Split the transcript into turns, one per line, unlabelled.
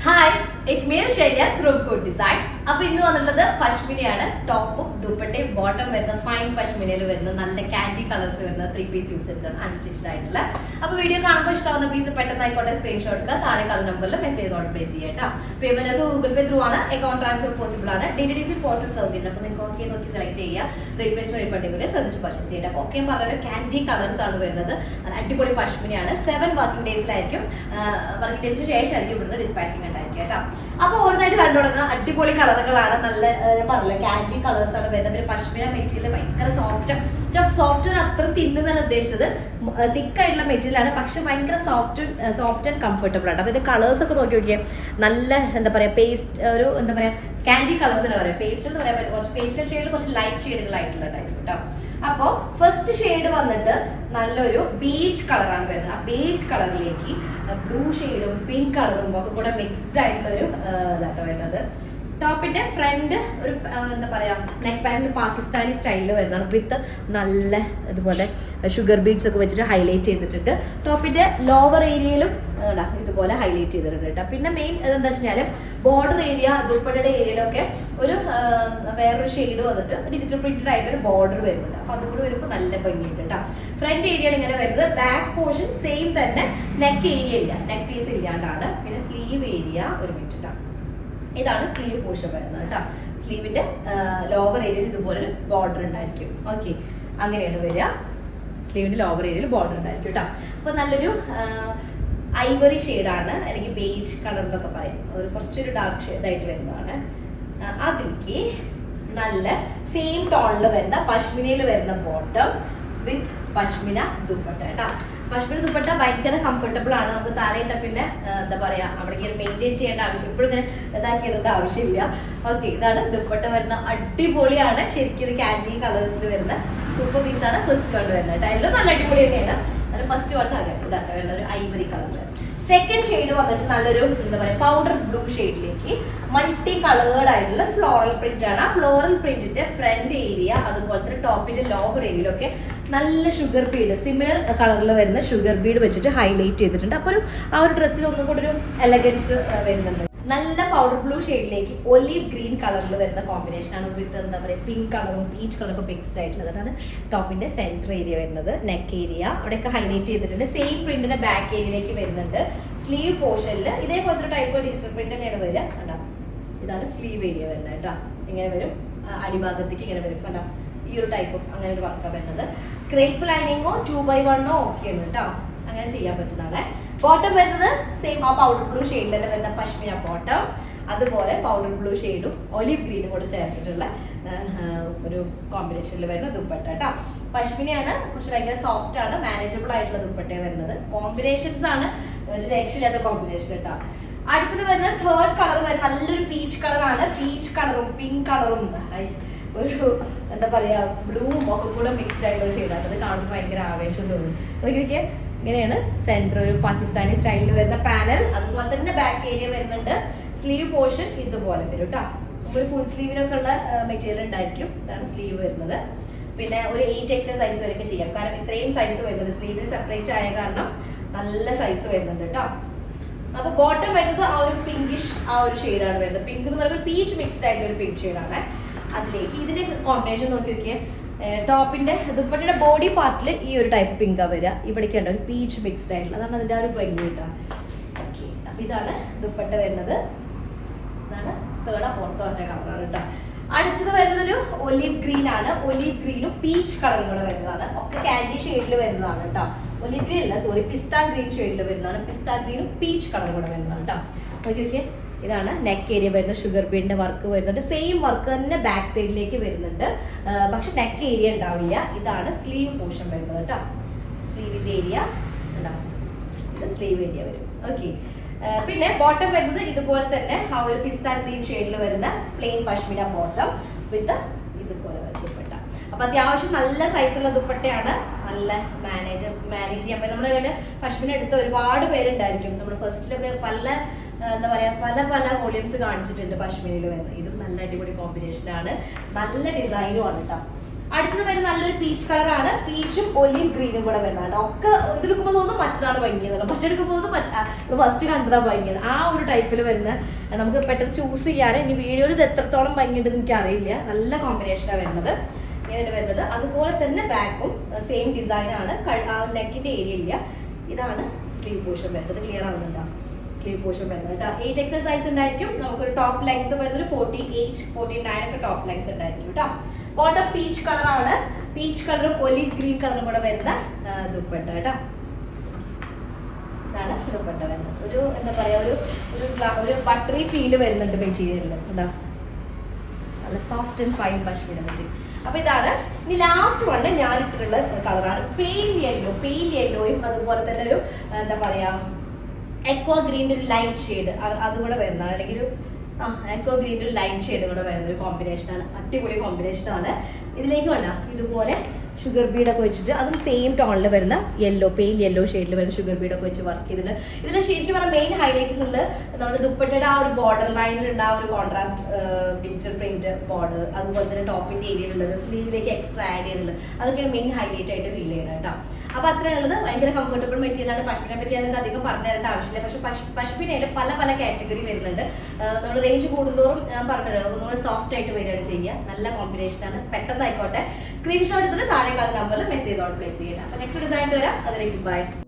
Hi, it's me Shailiya's from good design. അപ്പൊ ഇന്ന് വന്നിട്ടുള്ളത് പശ്മിനയാണ്. ടോപ്പും ദുപ്പട്ടയും ബോട്ടം വരുന്ന ഫൈൻ പശ്മിനയിൽ വരുന്ന നല്ല കാൻഡി കളേഴ്സ് വരുന്ന 3 പീസ് യൂസ് ആണ് അൺസ്റ്റിച്ച്ഡ് ആയിട്ടുള്ള. അപ്പൊ വീഡിയോ കാണുമ്പോൾ ഇഷ്ടമാവുന്ന പീസ് പെട്ടെന്ന് ആയിക്കോട്ടെ സ്ക്രീൻഷോട്ട് എടുക്കുക, താഴെ കളർ നമ്പറിൽ മെസ്സേജ് ഓർഡർ പ്ലേസ് ചെയ്യാം. പേയ്മെന്റ് ഒക്കെ ഗൂഗിൾ പേ ത്രൂ ആണ്, അക്കൗണ്ട് ട്രാൻസ്ഫർ പോസിബിൾ ആണ്, DTDC പോസ്റ്റൽ സൗകര്യം ഉണ്ട്. അപ്പൊ നിങ്ങൾക്ക് ഓക്കെ നോക്കി സെലക്ട് ചെയ്യുക, റീപ്ലേസ്മെന്റ് റീഫണ്ടിംഗ് കൂടെ ശ്രദ്ധിച്ച് പർച്ചേസ് ചെയ്യട്ടെ. അപ്പൊ ഓക്കെ പറഞ്ഞ കാൻഡി കളേഴ്സ് ആണ് വരുന്നത്. അടിപൊളി പശ്മിനയാണ്. 7 വർക്കിംഗ് ഡേയ്സിലായിരിക്കും, വർക്കിംഗ് ഡേയ്സിന് ശേഷമായിരിക്കും ഇവിടുന്ന് ഡിസ്പാച്ചിങ് ഉണ്ടായിരിക്കും കേട്ടോ. അപ്പൊ ഓരോന്നായിട്ട് കണ്ടു തുടങ്ങുക. അടിപൊളി കളറുകളാണ്, നല്ല പറഞ്ഞില്ല കാൻഡി കളേഴ്സ് ആണ് വരുന്നത്. പിന്നെ പശ്മിന മെറ്റീരിയൽ ഭയങ്കര സോഫ്റ്റ് അത്ര തിന്നുന്നല്ല ഉദ്ദേശിച്ചത്, തിക്കായിട്ടുള്ള മെറ്റീരിയൽ ആണ്, പക്ഷെ ഭയങ്കര സോഫ്റ്റ് ആൻഡ് കംഫർട്ടബിൾ ആണ്. അപ്പൊ ഇതിന്റെ കളേഴ്സ് ഒക്കെ നോക്കി നോക്കിയാൽ നല്ല എന്താ പറയാ പേസ്റ്റ്, ഒരു എന്താ പറയാ കാൻഡി കളേഴ്സ് എന്ന് പറയാം. പേസ്റ്റ് എന്ന് പറയാൻ പറ്റും, കുറച്ച് പേസ്റ്റൽ ഷെയ്ഡ്, കുറച്ച് ലൈറ്റ് ഷെയ്ഡുകളായിട്ടുള്ള ടൈപ്പ് കേട്ടോ. അപ്പോ ഫസ്റ്റ് ഷെയ്ഡ് വന്നിട്ട് നല്ലൊരു ബീച്ച് കളറാണ് വരുന്നത്. ആ ബീച്ച് കളറിലേക്ക് ബ്ലൂ ഷെയ്ഡും പിങ്ക് കളറും ഒക്കെ കൂടെ മിക്സ്ഡ് ആയിട്ടുള്ള ഒരു ഇതാട്ടോ വരുന്നത്. ടോപ്പിന്റെ ഫ്രണ്ട് ഒരു എന്താ പറയാ നെക്ക് പാൻറ് പാകിസ്ഥാനി സ്റ്റൈലിൽ വരുന്നതാണ്, വിത്ത് നല്ല ഇതുപോലെ ഷുഗർ ബീഡ്സ് ഒക്കെ വെച്ചിട്ട് ഹൈലൈറ്റ് ചെയ്തിട്ടുണ്ട്. ടോപ്പിന്റെ ലോവർ ഏരിയയിലും ഇതുപോലെ ഹൈലൈറ്റ് ചെയ്തിട്ടുണ്ട് കേട്ടോ. പിന്നെ മെയിൻ എന്താ വെച്ചാൽ ബോർഡർ ഏരിയ, ദുപ്പട്ടയുടെ ഏരിയയിലൊക്കെ ഒരു വേറൊരു ഷെയ്ഡ് വന്നിട്ട് ഡിജിറ്റൽ പ്രിന്റഡ് ആയിട്ട് ഒരു ബോർഡർ വരുന്നുണ്ട്. അപ്പൊ അതും കൂടി വരുമ്പോൾ നല്ല ഭംഗിയുണ്ട് കേട്ടോ. ഫ്രണ്ട് ഏരിയയാണ് ഇങ്ങനെ വരുന്നത്. ബാക്ക് പോർഷൻ സെയിം തന്നെ, നെക്ക് ഏരിയ ഇല്ല, നെക്ക് പീസ് ഇല്ലാണ്ടാണ്. പിന്നെ സ്ലീവ് ഏരിയ ഒരു മിനിറ്റ് കേട്ടോ, ഇതാണ് സ്ലീവ് പോർഷൻ വരുന്നത് കേട്ടോ. സ്ലീവിന്റെ ലോവർ ഏരിയയിൽ ഇതുപോലെ ഒരു ബോർഡർ ഉണ്ടായിരിക്കും. ഓക്കെ, അങ്ങനെയാണ് വരിക. സ്ലീവിന്റെ ലോവർ ഏരിയയിൽ ബോർഡർ ഉണ്ടായിരിക്കും കേട്ടോ. അപ്പൊ നല്ലൊരു ഐവറി ഷെയ്ഡാണ്, അല്ലെങ്കിൽ ബേജ് കളർ എന്നൊക്കെ പറയും, ഒരു കുറച്ചൊരു ഡാർക്ക് ഷെയ്ഡായിട്ട് വരുന്നതാണ്. അതിലേക്ക് നല്ല സെയിം ടോണിൽ വരുന്ന പശ്മിനയിൽ വരുന്ന ബോട്ടം വിത്ത് പശ്മിന ദുപ്പട്ട കേട്ടോ. പശ്മിന ദുപ്പട്ട ഭയങ്കര കംഫർട്ടബിൾ ആണ്. നമുക്ക് തലയിട്ട പിന്നെ എന്താ പറയാ അവിടേക്ക് മെയിൻറ്റെയിൻ ചെയ്യേണ്ട ആവശ്യം, ഇപ്പോഴും ഇങ്ങനെ ഇതാക്കിയിടേണ്ട ആവശ്യമില്ല. ഓക്കെ, ഇതാണ് ദുപ്പട്ട വരുന്ന, അടിപൊളിയാണ്. ശരിക്കും ഒരു കാൻഡി കളേഴ്സിൽ വരുന്ന സൂപ്പർ പീസാണ് ഫസ്റ്റ് വൺ വരുന്നത് കേട്ടോ. എല്ലാം നല്ല അടിപൊളി തന്നെയാണ്. ഫസ്റ്റ് വൺ ആകെ ഇതാണ് വരുന്ന ഒരു ഐവറി കളർ. സെക്കൻഡ് ഷെയ്ഡ് വന്നിട്ട് നല്ലൊരു എന്താ പറയുക പൗഡർ ബ്ലൂ ഷെയ്ഡിലേക്ക് മൾട്ടി കളേർഡ് ആയിട്ടുള്ള ഫ്ലോറൽ പ്രിന്റ് ആണ്. ആ ഫ്ലോറൽ പ്രിന്റിന്റെ ഫ്രണ്ട് ഏരിയ അതുപോലെ തന്നെ ടോപ്പിന്റെ ലോവർ ഏരിയയിലൊക്കെ നല്ല ഷുഗർ ബീഡ്, സിമിലർ കളറിൽ വരുന്ന ഷുഗർ ബീഡ് വെച്ചിട്ട് ഹൈലൈറ്റ് ചെയ്തിട്ടുണ്ട്. അപ്പോൾ ആ ഒരു ഡ്രസ്സിൽ ഒന്നും കൂടെ ഒരു എലഗൻസ് വരുന്നുണ്ട്. നല്ല പൗഡർ ബ്ലൂ ഷെയ്ഡിലേക്ക് ഒലീവ് ഗ്രീൻ കളറിൽ വരുന്ന കോമ്പിനേഷൻ ആണ്, വിത്ത് എന്താ പറയുക പിങ്ക് കളറും പീച്ച് കളറും മിക്സ്ഡ് ആയിട്ടുള്ളതാണ് ടോപ്പിന്റെ സെന്റർ ഏരിയ വരുന്നത്. നെക്ക് ഏരിയ അവിടെയൊക്കെ ഹൈലൈറ്റ് ചെയ്തിട്ടുണ്ട്. സെയിം പ്രിന്റിന്റെ ബാക്ക് ഏരിയയിലേക്ക് വരുന്നുണ്ട്. സ്ലീവ് പോർഷനിൽ ഇതേപോലത്തെ ടൈപ്പ് ഡിജിറ്റൽ പ്രിന്റ് തന്നെയാണ് വരിക കണ്ടോ. ഇതാണ് സ്ലീവ് ഏരിയ വരുന്നത് കേട്ടോ. ഇങ്ങനെ വരും, അടിഭാഗത്തേക്ക് ഇങ്ങനെ വരും കണ്ടോ. ഈ ഒരു ടൈപ്പ് ഓഫ് അങ്ങനെ ഒരു വർക്കാണ് വരുന്നത്. ക്രേപ്പ് ലൈനിങ്ങോ 2x1 ഒക്കെയാണ് കേട്ടോ, അങ്ങനെ ചെയ്യാൻ പറ്റുന്നതാണ്. ബോട്ടം വരുന്നത് സെയിം ആ പൗഡർ ബ്ലൂ ഷെയ്ഡിൽ തന്നെ വരുന്ന പശ്മിന ബോട്ടം, അതുപോലെ പൗഡർ ബ്ലൂ ഷെയ്ഡും ഒലിവ് ഗ്രീനും കൂടെ ചേർത്തിട്ടുള്ള ഒരു കോമ്പിനേഷനിൽ വരുന്ന ദുപ്പട്ട കേട്ടോ. പശ്മിനയാണ്, കുറച്ച് ഭയങ്കര സോഫ്റ്റ് ആണ്, മാനേജബിൾ ആയിട്ടുള്ള ദുപ്പട്ടയാണ് വരുന്നത്. കോമ്പിനേഷൻസ് ആണ് ഒരു രക്ഷയില്ലാത്ത കോമ്പിനേഷൻ കേട്ടോ. അടുത്തത് വരുന്നത് തേർഡ് കളർ വരുന്നത് നല്ലൊരു പീച്ച് കളറാണ്. പീച്ച് കളറും പിങ്ക് കളറും ഒരു എന്താ പറയാ ബ്ലൂവും ഒക്കെ കൂടെ മിക്സ്ഡ് ആയിട്ടുള്ള ഷെയ്ഡാണ്. അത് കാണുമ്പോൾ ഭയങ്കര ആവേശം തോന്നും. അതൊക്കെ ഇങ്ങനെയാണ് സെന്റർ ഒരു പാകിസ്ഥാനി സ്റ്റൈലിൽ വരുന്ന പാനൽ, അതുപോലെ തന്നെ ബാക്ക് ഏരിയ വരുന്നുണ്ട്. സ്ലീവ് പോർഷൻ ഇതുപോലെ വരും കേട്ടോ. ഒരു ഫുൾ സ്ലീവിനൊക്കെ ഉള്ള മെറ്റീരിയൽ ഉണ്ടായിരിക്കും. ഇതാണ് സ്ലീവ് വരുന്നത്. പിന്നെ ഒരു 8XL സൈസ് വരെയൊക്കെ ചെയ്യാം, കാരണം ഇത്രയും സൈസ് വരുന്നത് സ്ലീവിന് സെപ്പറേറ്റ് ആയ കാരണം നല്ല സൈസ് വരുന്നുണ്ട് കേട്ടോ. അപ്പൊ ബോട്ടം വരുന്നത് ആ ഒരു പിങ്കിഷ് ആ ഒരു ഷെയ്ഡാണ് വരുന്നത്. പിങ്ക് എന്ന് പറയുമ്പോൾ പീച്ച് മിക്സ്ഡ് ആയിട്ടുള്ള ഒരു പിങ്ക് ഷെയ്ഡാണ്. അതിലേക്ക് ഇതിന്റെ കോമ്പിനേഷൻ നോക്കി നോക്കിയാൽ ടോപ്പിന്റെ ദുപ്പട്ടയുടെ ബോഡി പാർട്ടിൽ ഈ ഒരു ടൈപ്പ് പിങ്കാ വരിക. ഇവിടേക്കുണ്ട് ഒരു പീച്ച് മിക്സ്ഡ് ആയിട്ടുള്ള, അതാണ് അതിന്റെ ആ ഒരു ഭംഗി കേട്ടോ. ഓക്കെ, അപ്പൊ ഇതാണ് ദുപ്പട്ട വരുന്നത്. ഇതാണ് തേർഡോ ഫോർത്തോ ഒറ്റ കളറാണ് കേട്ടോ. അടുത്തത് വരുന്നൊരു ഒലീവ് ഗ്രീൻ ആണ്. ഒലീവ് ഗ്രീനും പീച്ച് കളറും കൂടെ വരുന്നതാണ്. ഒക്കെ കാൻഡി ഷെയ്ഡിൽ വരുന്നതാണ് കേട്ടോ. ഒലീവ് ഗ്രീൻ അല്ല, സോറി, പിസ്ത ഗ്രീൻ ഷെയ്ഡിൽ വരുന്നതാണ്. പിസ്ത ഗ്രീനും പീച്ച് കളറും കൂടെ വരുന്നതാണ് കേട്ടോ. ഓക്കെ, ഇതാണ് നെക്ക് ഏരിയ വരുന്നത്. ഷുഗർ ബീഡിന്റെ വർക്ക് വരുന്നുണ്ട്. സെയിം വർക്ക് തന്നെ ബാക്ക് സൈഡിലേക്ക് വരുന്നുണ്ട്, പക്ഷെ നെക്ക് ഏരിയ ഉണ്ടാവില്ല. ഇതാണ് സ്ലീവ് പോർഷൻ വരുന്നത് കേട്ടോ. സ്ലീവിന്റെ ഏരിയ ഉണ്ടാവും, ഇത് സ്ലീവ് ഏരിയ വരും. ഓക്കെ, പിന്നെ ബോട്ടം വരുന്നത് ഇതുപോലെ തന്നെ ആ ഒരു പിസ്ത ഗ്രീൻ ഷെയ്ഡിൽ വരുന്ന പ്ലെയിൻ പശ്മിന ബോട്ടം വിത്ത് ഇതുപോലെ ദുപ്പട്ട. അപ്പൊ അത്യാവശ്യം നല്ല സൈസുള്ള ദുപ്പട്ടയാണ്, നല്ല മാനേജ് ചെയ്യാൻ പറ്റും. നമ്മുടെ കയ്യിൽ പശ്മിന എടുത്ത ഒരുപാട് പേരുണ്ടായിരിക്കും. നമ്മൾ ഫസ്റ്റിലൊക്കെ പല എന്താ പറയാ പല വോളിയൂംസ് കാണിച്ചിട്ടുണ്ട് പശ്മിനയിൽ വരുന്നത്. ഇതും നല്ല അടിപൊളി കോമ്പിനേഷനാണ്, നല്ല ഡിസൈനും ആണ് കേട്ടോ. അടുത്തത് വരുന്ന നല്ലൊരു പീച്ച് കളറാണ്, പീച്ചും ഒലിവ് ഗ്രീനും കൂടെ വരുന്നതാണ്. ഒക്കെ ഇതെടുക്കുമ്പോൾ തോന്നുന്നു മറ്റതാണ് ഭംഗിയെന്നല്ല, മറ്റെടുക്കുമ്പോൾ ഫസ്റ്റ് കണ്ടതാണ് ഭംഗിയത്. ആ ഒരു ടൈപ്പിൽ വരുന്ന നമുക്ക് പെട്ടെന്ന് ചൂസ് ചെയ്യാറ്. ഇനി വീഡിയോയിൽ ഇത് എത്രത്തോളം ഭംഗിയുണ്ടെന്ന് എനിക്ക് അറിയില്ല. നല്ല കോമ്പിനേഷനാണ് വരുന്നത്, ഇങ്ങനെയാണ് വരുന്നത്. അതുപോലെ തന്നെ ബാക്കും സെയിം ഡിസൈനാണ്, നെക്കിന്റെ ഏരിയ ഇല്ല. ഇതാണ് സ്ലീവ് പോർഷൻ വരുന്നത്. ക്ലിയർ ആവുന്നുണ്ടാവും സ്ലീവ് പോർഷൻ വരുന്നത് കേട്ടോ. 8XL സൈസ് ഉണ്ടായിരിക്കും. നമുക്കൊരു ടോപ്പ് ലെങ്ത് വരുന്നത് 48, 49 ഒക്കെ ടോപ്പ് ലെങ്ത് ഉണ്ടായിരിക്കും കേട്ടോ. ബോട്ടം പീച്ച് കളറാണ്, പീച്ച് കളറും ഒലിവ് ഗ്രീൻ കളറും കൂടെ വരുന്ന ദുപ്പട്ട കേട്ടോ. ഇതാണ് ദുപ്പട്ട വരുന്നത്. ഒരു എന്താ പറയാ, ഒരു ബട്ടറി ഫീല് വരുന്നുണ്ട് മെറ്റീരിയലിൽ കേട്ടോ. നല്ല soft and fine pashmina material. അപ്പൊ ഇതാണ്. ഇനി ലാസ്റ്റ് വണ് ഞാൻ ഇട്ടിട്ടുള്ള കളറാണ് പെയിൽ യെല്ലോയും അതുപോലെ തന്നെ ഒരു എന്താ പറയാ എക്വ ഗ്രീൻ്റെ ഒരു ലൈറ്റ് ഷെയ്ഡ് അതും കൂടെ വരുന്നതാണ്. അല്ലെങ്കിൽ ഒരു എക്വ ഗ്രീൻ്റെ ഒരു ലൈറ്റ് ഷെയ്ഡ് കൂടെ വരുന്ന ഒരു കോമ്പിനേഷനാണ്. അടിപൊളി കോമ്പിനേഷനാണ്. ഇതിലേക്ക് വേണ്ട ഇതുപോലെ ഷുഗർ ബീഡൊക്കെ വെച്ചിട്ട് അതും സെയിം ടോണിൽ വരുന്ന പെയിൽ യെല്ലോ ഷെയ്ഡിൽ വരുന്ന ഷുഗർ ബീഡൊക്കെ വെച്ച് വർക്ക് ചെയ്തിട്ടുണ്ട്. ഇതിൽ ശരിക്കും പറഞ്ഞാൽ മെയിൻ ഹൈലൈറ്റ് എന്നുള്ളത് നമ്മുടെ ദുപ്പട്ടയുടെ ആ ഒരു ബോർഡർ ലൈനിലുള്ള ആ ഒരു കോൺട്രാസ്റ്റ് ഡിജിറ്റൽ പ്രിന്റ് ബോർഡർ, അതുപോലെ തന്നെ ടോപ്പിന്റെ ഏരിയയിലുള്ളത് സ്ലീവിലേക്ക് എക്സ്ട്രാ ആഡ് ചെയ്തിട്ടുള്ളത്, അതൊക്കെയാണ് മെയിൻ ഹൈലൈറ്റ് ആയിട്ട് ഫീൽ ചെയ്യുന്നത് കേട്ടോ. അപ്പോൾ അത്രയുള്ളത് ഭയങ്കര കംഫർട്ടബിൾ മെറ്റീരിയലാണ്. പശ്മിനെ പറ്റി ഞങ്ങൾക്ക് അധികം പറഞ്ഞു തരേണ്ട ആവശ്യമില്ല. പക്ഷെ പശ്മിനയിൽ പല കാറ്റഗറി വരുന്നുണ്ട്. നമ്മൾ റേഞ്ച് കൂടുന്തോറും ഞാൻ പറഞ്ഞത് ഒന്നുകൂടെ സോഫ്റ്റ് ആയിട്ട് വരികയാണ് ചെയ്യുക. നല്ല കോമ്പിനേഷനാണ്. പെട്ടെന്ന് ആയിക്കോട്ടെ സ്ക്രീൻഷോട്ട് എടുത്തിട്ട് താഴെ നമ്പറിൽ മെസ്സേജ് ഓൾ പ്ലേസ് ചെയ്യണം. അപ്പോൾ നെക്സ്റ്റ് ഡിസൈൻ വരാം. അതിലേക്ക് ബൈ.